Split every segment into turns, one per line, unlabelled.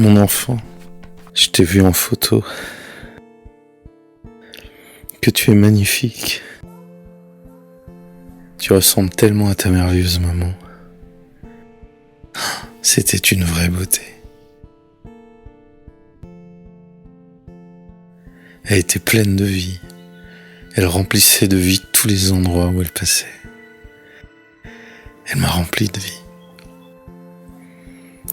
Mon enfant, je t'ai vu en photo. Que tu es magnifique. Tu ressembles tellement à ta merveilleuse maman. C'était une vraie beauté. Elle était pleine de vie. Elle remplissait de vie tous les endroits où elle passait. Elle m'a rempli de vie.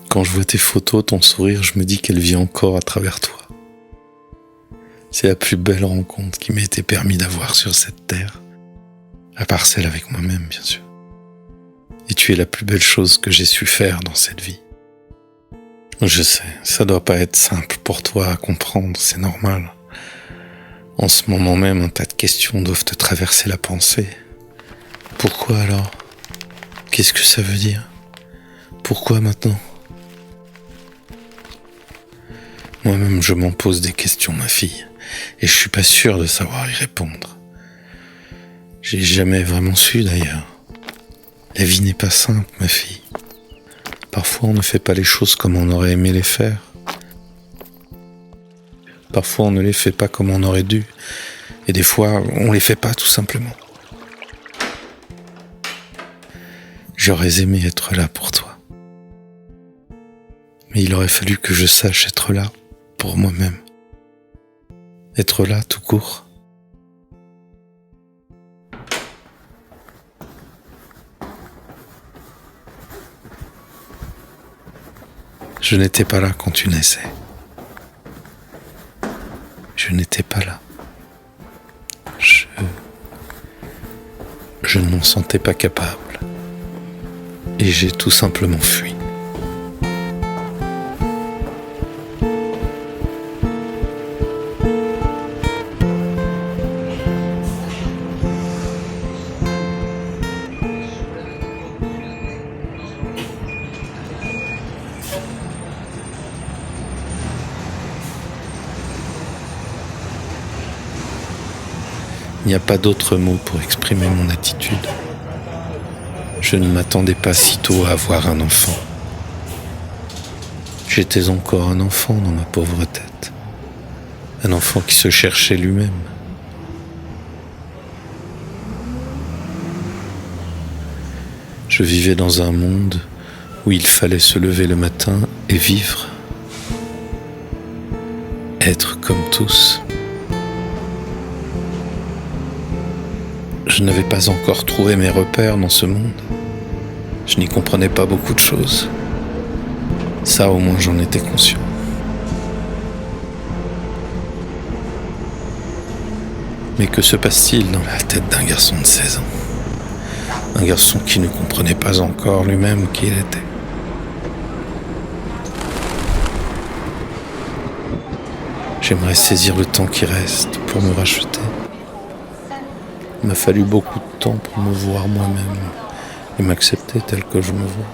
Quand je vois tes photos, ton sourire, je me dis qu'elle vit encore à travers toi. C'est la plus belle rencontre qui m'a été permis d'avoir sur cette terre, à part celle avec moi-même, bien sûr. Et tu es la plus belle chose que j'ai su faire dans cette vie. Je sais, ça doit pas être simple pour toi à comprendre, c'est normal. En ce moment même, un tas de questions doivent te traverser la pensée. Pourquoi alors ? Qu'est-ce que ça veut dire ? Pourquoi maintenant ? Moi-même, je m'en pose des questions, ma fille, et je suis pas sûr de savoir y répondre. J'ai jamais vraiment su, d'ailleurs. La vie n'est pas simple, ma fille. Parfois, on ne fait pas les choses comme on aurait aimé les faire. Parfois, on ne les fait pas comme on aurait dû. Et des fois, on les fait pas, tout simplement. J'aurais aimé être là pour toi. Mais il aurait fallu que je sache être là pour moi-même. Être là tout court. Je n'étais pas là quand tu naissais. Je n'étais pas là. Je ne m'en sentais pas capable. Et j'ai tout simplement fui. Il n'y a pas d'autre mot pour exprimer mon attitude. Je ne m'attendais pas si tôt à avoir un enfant. J'étais encore un enfant dans ma pauvre tête. Un enfant qui se cherchait lui-même. Je vivais dans un monde où il fallait se lever le matin et vivre. Être comme tous. Je n'avais pas encore trouvé mes repères dans ce monde. Je n'y comprenais pas beaucoup de choses. Ça, au moins, j'en étais conscient. Mais que se passe-t-il dans la tête d'un garçon de 16 ans ? Un garçon qui ne comprenait pas encore lui-même qui il était. J'aimerais saisir le temps qui reste pour me racheter. Il m'a fallu beaucoup de temps pour me voir moi-même et m'accepter tel que je me vois.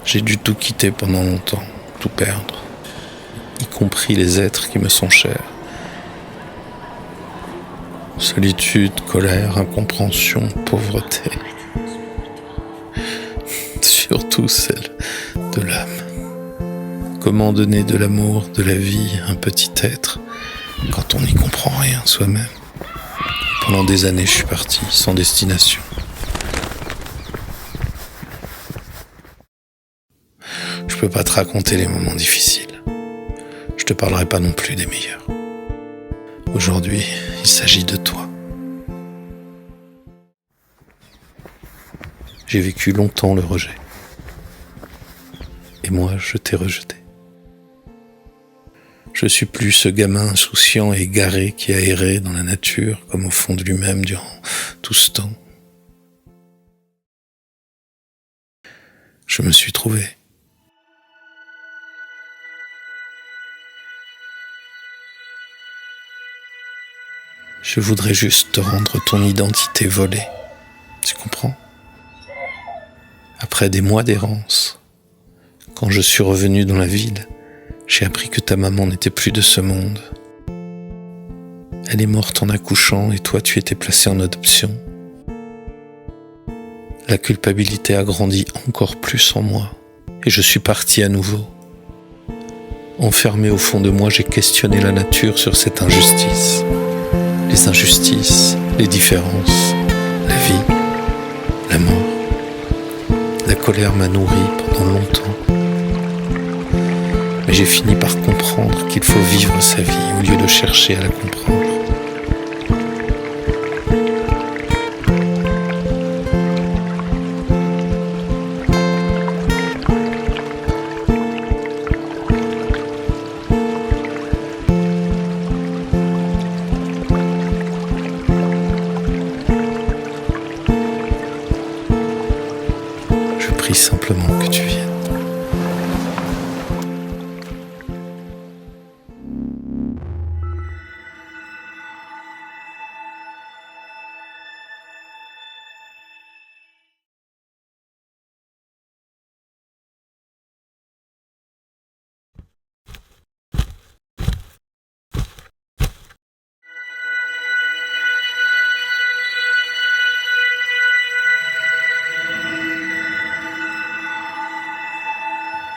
J'ai dû tout quitter pendant longtemps, tout perdre, y compris les êtres qui me sont chers. Solitude, colère, incompréhension, pauvreté. Surtout celle de l'âme. Comment donner de l'amour, de la vie à un petit être quand on n'y comprend rien soi-même ? Pendant des années, je suis parti, sans destination. Je peux pas te raconter les moments difficiles. Je te parlerai pas non plus des meilleurs. Aujourd'hui, il s'agit de toi. J'ai vécu longtemps le rejet. Et moi, je t'ai rejeté. Je suis plus ce gamin insouciant et égaré qui a erré dans la nature comme au fond de lui-même durant tout ce temps. Je me suis trouvé. Je voudrais juste te rendre ton identité volée. Tu comprends ? Après des mois d'errance, quand je suis revenu dans la ville, j'ai appris que ta maman n'était plus de ce monde. Elle est morte en accouchant et toi tu étais placé en adoption. La culpabilité a grandi encore plus en moi et je suis parti à nouveau. Enfermé au fond de moi, j'ai questionné la nature sur cette injustice. Les injustices, les différences, la vie, la mort. La colère m'a nourri pendant longtemps. Mais j'ai fini par comprendre qu'il faut vivre sa vie au lieu de chercher à la comprendre. Je prie simplement que tu viennes.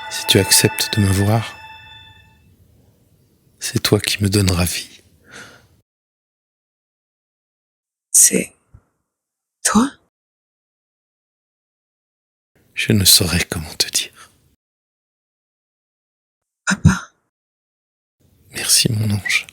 Si tu acceptes de me voir, c'est toi qui me donneras vie.
C'est toi?
Je ne saurais comment te dire.
Papa.
Merci mon ange.